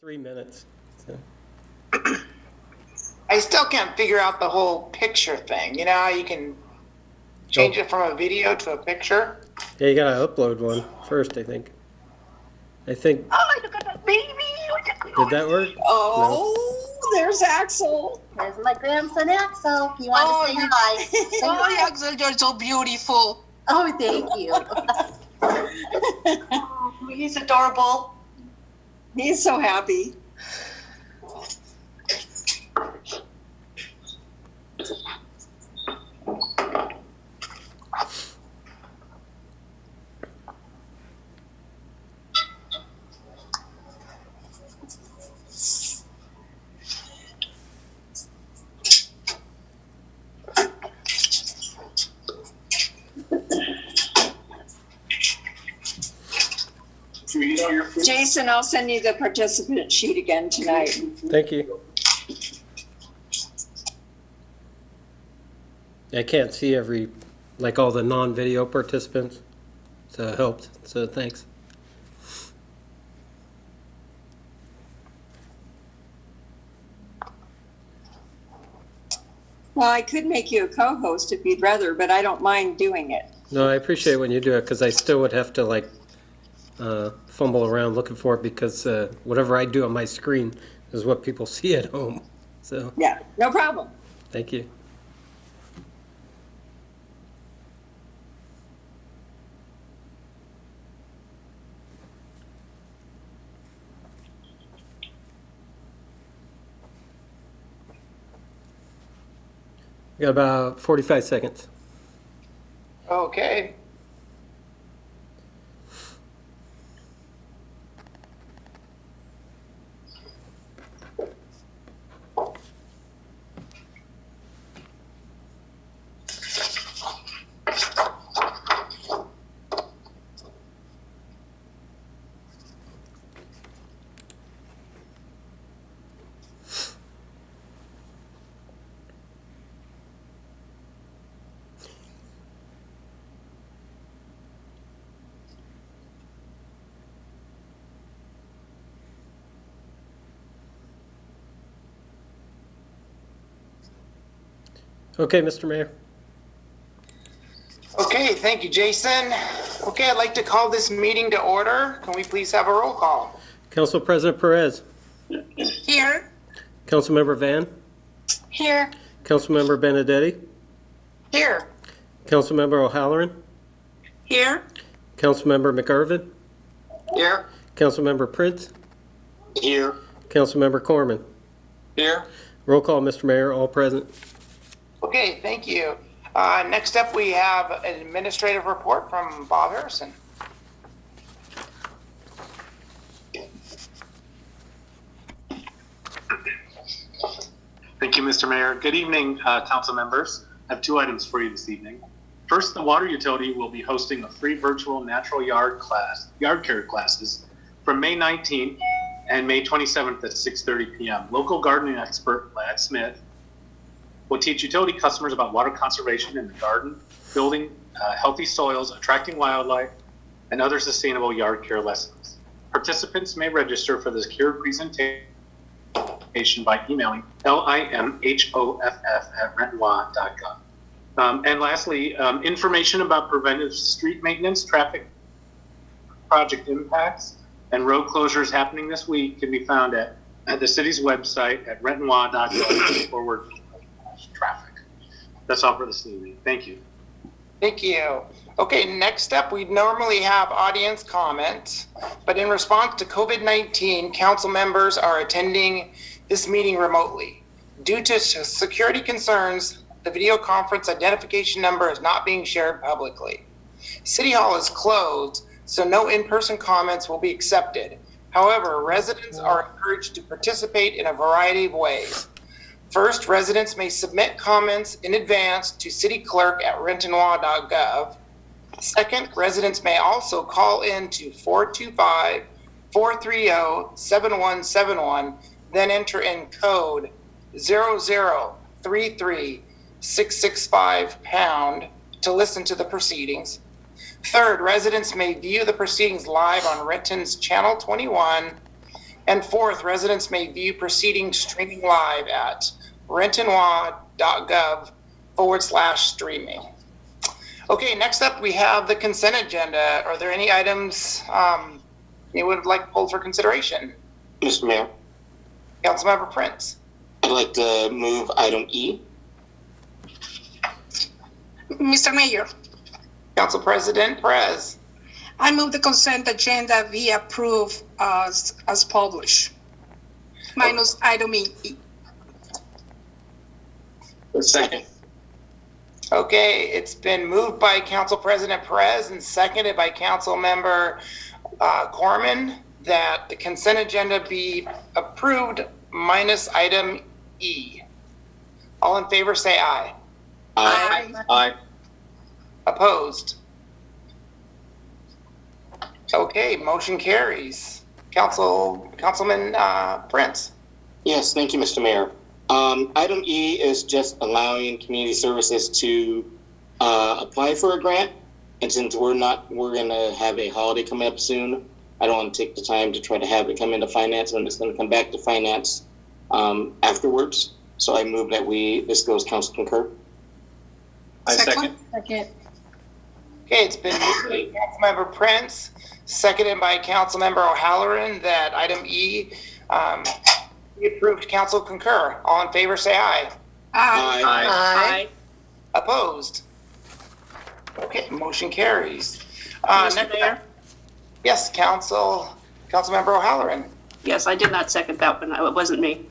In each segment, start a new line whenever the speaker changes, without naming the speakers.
3 minutes. So.
I still can't figure out the whole picture thing. You know how you can change it from a video to a picture?
Yeah, you gotta upload one first, I think.
Oh, look at that baby!
Did that work?
Oh, there's Axel.
There's my grandson Axel. You want to say hi? Say hi.
Axel, you're so beautiful.
Oh, thank you.
Oh, he's adorable. He's so happy. Jason, I'll send you the participant sheet again tonight.
Thank you. I can't see all the non-video participants, so it helped. So thanks.
Well, I could make you a co-host if you'd rather, but I don't mind doing it.
No, I appreciate when you do it because I still would have to fumble around looking for it because whatever I do on my screen is what people see at home. So
Yeah, no problem.
thank you. We got about 45 seconds.
Okay.
Okay, Mr. Mayor.
Okay, thank you, Jason. Okay, I'd like to call this meeting to order. Can we please have a roll call?
Council President Perez.
Here.
Councilmember Van.
Here.
Councilmember Benedetti.
Here.
Councilmember O'Halloran.
Here.
Councilmember McIrvin.
Here.
Councilmember Prince.
Here.
Councilmember Corman.
Here.
Roll call, Mr. Mayor, all present.
Okay, thank you. Next up, we have an administrative report from Bob Harrison.
Thank you, Mr. Mayor. Good evening, council members. I have 2 items for you this evening. First, the water utility will be hosting a free virtual natural yard care classes from May 19th and May 27th at 6:30 p.m. Local gardening expert Lad Smith will teach utility customers about water conservation in the garden, building healthy soils, attracting wildlife, and other sustainable yard care lessons. Participants may register for this CARE presentation by emailing limhoff@rentonwa.gov. And lastly, information about preventive street maintenance, traffic project impacts, and road closures happening this week can be found at the city's website at rentonwa.gov/traffic. That's all for this evening. Thank you.
Thank you. Okay, next up, we normally have audience comments, but in response to COVID-19, council members are attending this meeting remotely. Due to security concerns, the video conference identification number is not being shared publicly. City Hall is closed, so no in-person comments will be accepted. However, residents are encouraged to participate in a variety of ways. First, residents may submit comments in advance to cityclerk@rentonwa.gov. Second, residents may also call in to 425-430-7171, then enter in code 0033665# to listen to the proceedings. Third, residents may view the proceedings live on Renton's Channel 21 And fourth, residents may view proceedings streaming live at rentonwa.gov/streaming. Okay, next up we have the consent agenda. Are there any items you would like to pull for consideration?
Mr. Mayor,
Councilmember Prince.
I'd like to move item E.
Mr. Mayor,
Council President Perez.
I move the consent agenda be approved as published, minus item E.
Second.
Okay, it's been moved by Council President Perez and seconded by Council Member Corman that the consent agenda be approved minus item E. All in favor say aye.
Aye.
Aye.
Opposed? Okay, motion carries. Councilman Prince.
Yes, thank you, Mr. Mayor. Item E is just allowing community services to apply for a grant. And since we're going to have a holiday coming up soon, I don't want to take the time to try to have it come into finance when it's going to come back to finance afterwards. So I move that this goes council concur.
I second.
Okay, it's been moved by Councilmember Prince, seconded by Councilmember O'Halloran that item E be approved. Council concur. All in favor say aye.
Aye.
Aye.
Opposed? Okay, motion carries.
Mr.
Next
Mayor?
up- Yes, Councilmember O'Halloran.
Yes, I did not second that one. It wasn't me.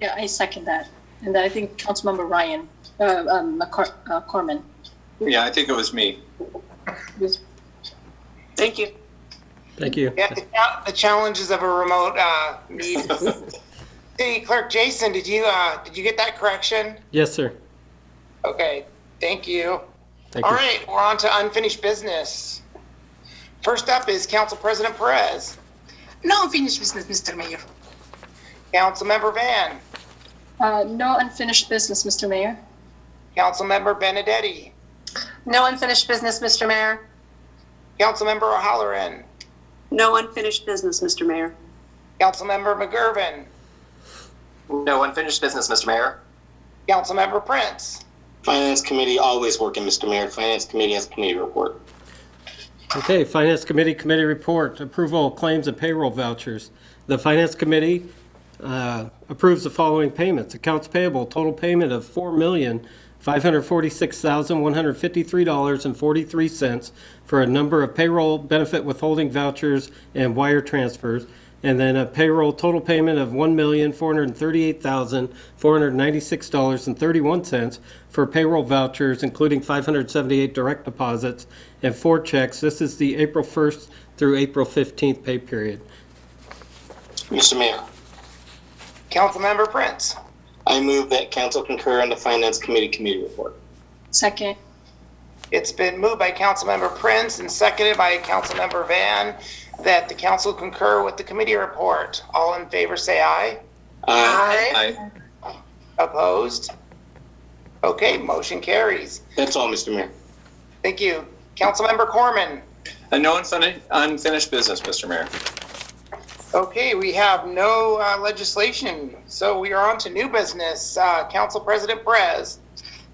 Yeah, I second that. And I think Councilmember Ryan, Corman.
Yeah, I think it was me.
Thank you.
Thank you.
Yeah, the challenges of a remote meeting. City Clerk Jason, did you get that correction?
Yes, sir.
Okay, thank you.
Thank
All
you.
right, we're on to unfinished business. First up is Council President Perez.
No unfinished business, Mr. Mayor.
Councilmember Van.
No unfinished business, Mr. Mayor.
Councilmember Benedetti.
No unfinished business, Mr. Mayor.
Councilmember O'Halloran.
No unfinished business, Mr. Mayor.
Councilmember McGurven.
No unfinished business, Mr. Mayor.
Councilmember Prince.
Finance Committee always working, Mr. Mayor. Finance Committee has committee report.
Okay, Finance Committee report, approval of claims and payroll vouchers. The Finance Committee approves the following payments. Accounts payable, total payment of $4,546,153.43 for a number of payroll benefit withholding vouchers and wire transfers. And then a payroll total payment of $1,438,496.31 for payroll vouchers, including 578 direct deposits and 4 checks. This is the April 1st through April 15th pay period.
Mr. Mayor,
Councilmember Prince.
I move that council concur on the Finance Committee report.
Second.
It's been moved by Councilmember Prince and seconded by Councilmember Van that the council concur with the committee report. All in favor say aye.
Aye.
Opposed? Okay, motion carries.
That's all, Mr. Mayor.
Thank you. Councilmember Corman.
And no unfinished business, Mr. Mayor.
Okay, we have no legislation, so we are on to new business. Council President Perez.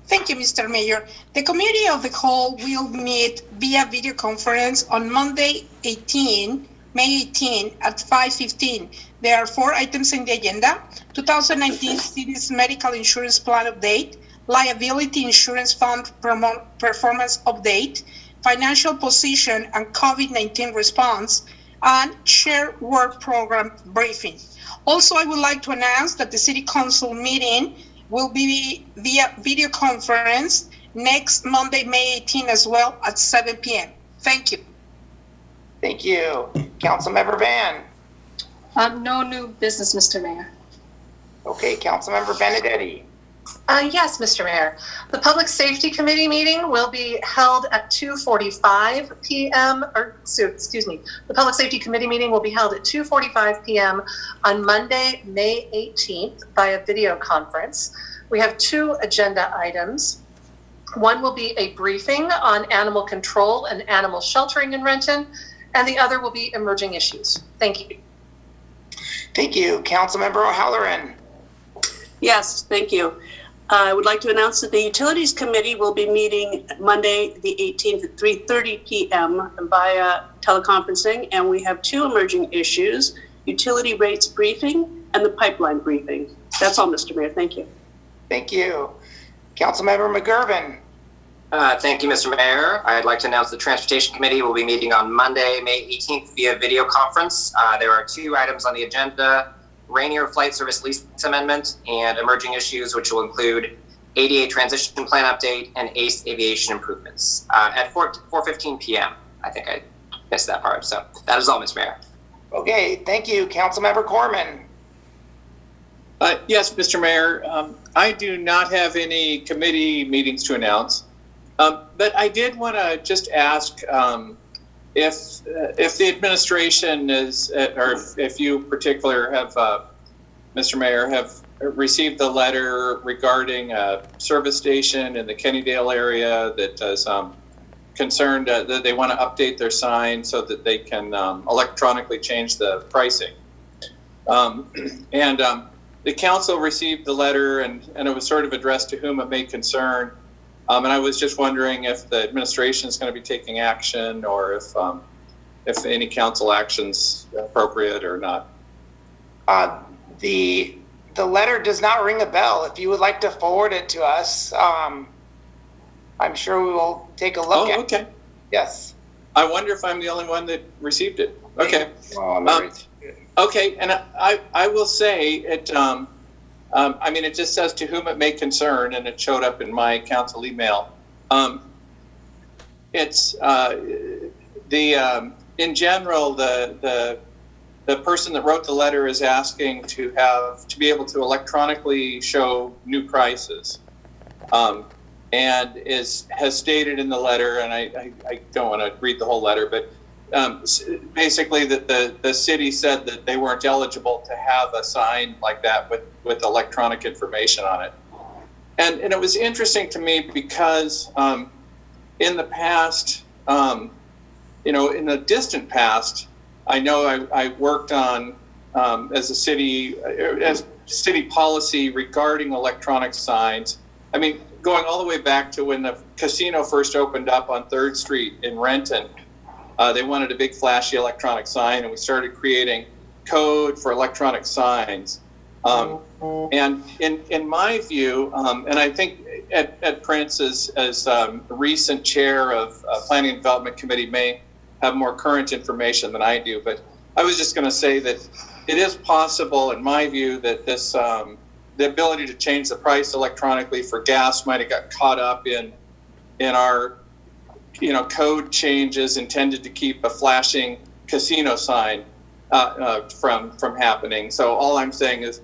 Thank you, Mr. Mayor. The Committee of the Whole will meet via video conference on Monday, May 18 at 5:15. There are 4 items in the agenda: 2019 City's Medical Insurance Plan Update, Liability Insurance Fund Performance Update, Financial Position and COVID-19 Response, and Share Work Program Briefing. Also, I would like to announce that the City Council meeting will be via video conference next Monday, May 18 as well at 7 p.m. Thank you.
Thank you. Councilmember Van.
No new business, Mr. Mayor.
Okay, Councilmember Benedetti.
Yes, Mr. Mayor. The Public Safety Committee meeting will be held at 2:45 p.m. The Public Safety Committee meeting will be held at 2:45 p.m. on Monday, May 18th via video conference. We have 2 agenda items. One will be a briefing on animal control and animal sheltering in Renton, and the other will be emerging issues. Thank you.
Thank you. Councilmember O'Halloran.
Yes, thank you. I would like to announce that the Utilities Committee will be meeting Monday, the 18th at 3:30 p.m. via teleconferencing, and we have two emerging issues, utility rates briefing and the pipeline briefing. That's all, Mr. Mayor. Thank you.
Thank you. Councilmember McGurven.
Thank you, Mr. Mayor. I'd like to announce the Transportation Committee will be meeting on Monday, May 18th via video conference. There are two items on the agenda: Rainier Flight Service Lease Amendment and emerging issues, which will include ADA Transition Plan Update and ACE Aviation Improvements at 4:15 p.m. I think I missed that part. So that is all, Mr. Mayor.
Okay, thank you. Councilmember Corman.
Yes, Mr. Mayor. I do not have any committee meetings to announce, but I did want to just ask if the administration is, or if you in particular have, Mr. Mayor, have received the letter regarding a service station in the Kennydale area that is concerned that they want to update their sign so that they can electronically change the pricing. The council received the letter and it was sort of addressed to whom it may concern. And I was just wondering if the administration is going to be taking action or if any council action's appropriate or not.
The letter does not ring a bell. If you would like to forward it to us, I'm sure we will take a look at it.
Okay.
Yes.
I wonder if I'm the only one that received it. Okay. Okay, and I will say it. I mean, it just says to whom it may concern, and it showed up in my council email. It's in general the person that wrote the letter is asking to be able to electronically show new prices, and has stated in the letter, and I don't want to read the whole letter, but. Basically, that the city said that they weren't eligible to have a sign like that with electronic information on it, and it was interesting to me because in the past, in the distant past, I know I worked on as city policy regarding electronic signs. I mean, going all the way back to when the casino first opened up on 3rd Street in Renton. They wanted a big flashy electronic sign, and we started creating code for electronic signs. And in my view, and I think Ed Prince, as recent chair of Planning and Development Committee, may have more current information than I do. But I was just going to say that it is possible, in my view, that this the ability to change the price electronically for gas might have got caught up in our code changes intended to keep a flashing casino sign from happening. So all I'm saying is,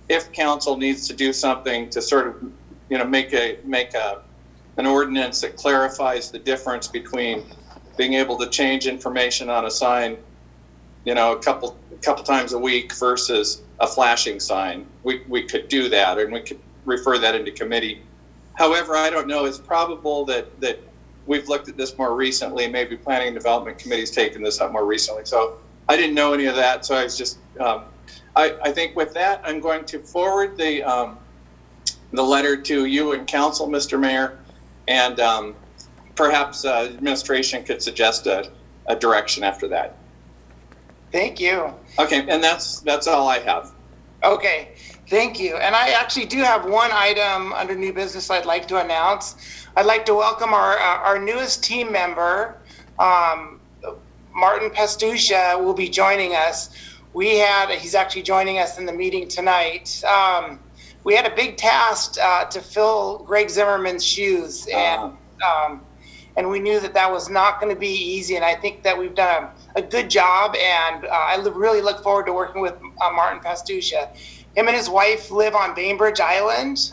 if council needs to do something to sort of, make an ordinance that clarifies the difference between being able to change information on a sign, a couple times a week versus a flashing sign, we could do that, and we could refer that into committee. However, I don't know. It's probable that we've looked at this more recently. Maybe Planning and Development Committee's taken this up more recently. So I didn't know any of that. So I was just, I think with that, I'm going to forward the letter to you and council, Mr. Mayor, and perhaps administration could suggest a direction after that.
Thank you.
Okay, and that's all I have.
Okay, thank you. And I actually do have one item under new business I'd like to announce. I'd like to welcome our newest team member, Martin Pastusha, will be joining us. He's actually joining us in the meeting tonight. We had a big task to fill Greg Zimmerman's shoes, and we knew that was not going to be easy. And I think that we've done a good job, and I really look forward to working with Martin Pastusha. Him and his wife live on Bainbridge Island.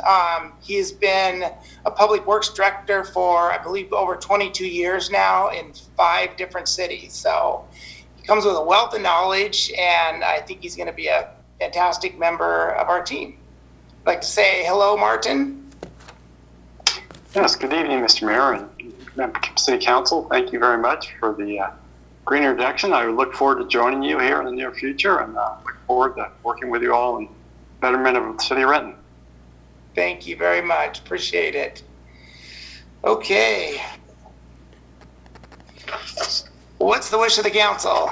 He has been a public works director for, I believe, over 22 years now in 5 different cities. So he comes with a wealth of knowledge, and I think he's going to be a fantastic member of our team. I'd like to say hello, Martin.
Yes, good evening, Mr. Mayor and Member of City Council. Thank you very much for the greener direction. I look forward to joining you here in the near future, and look forward to working with you all in betterment of the city of Renton.
Thank you very much. Appreciate it. Okay. What's the wish of the council?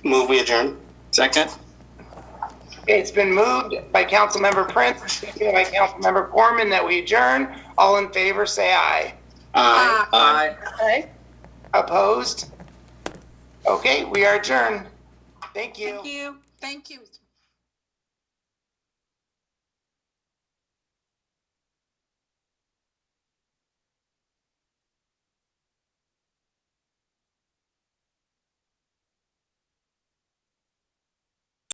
Move we adjourn.
Second.
Okay, it's been moved by Councilmember Prince, seconded by Councilmember Foreman that we adjourn. All in favor, say aye.
Aye.
Aye.
Aye.
Opposed? Okay, we are adjourned. Thank you.
Thank you. Thank you, Mr.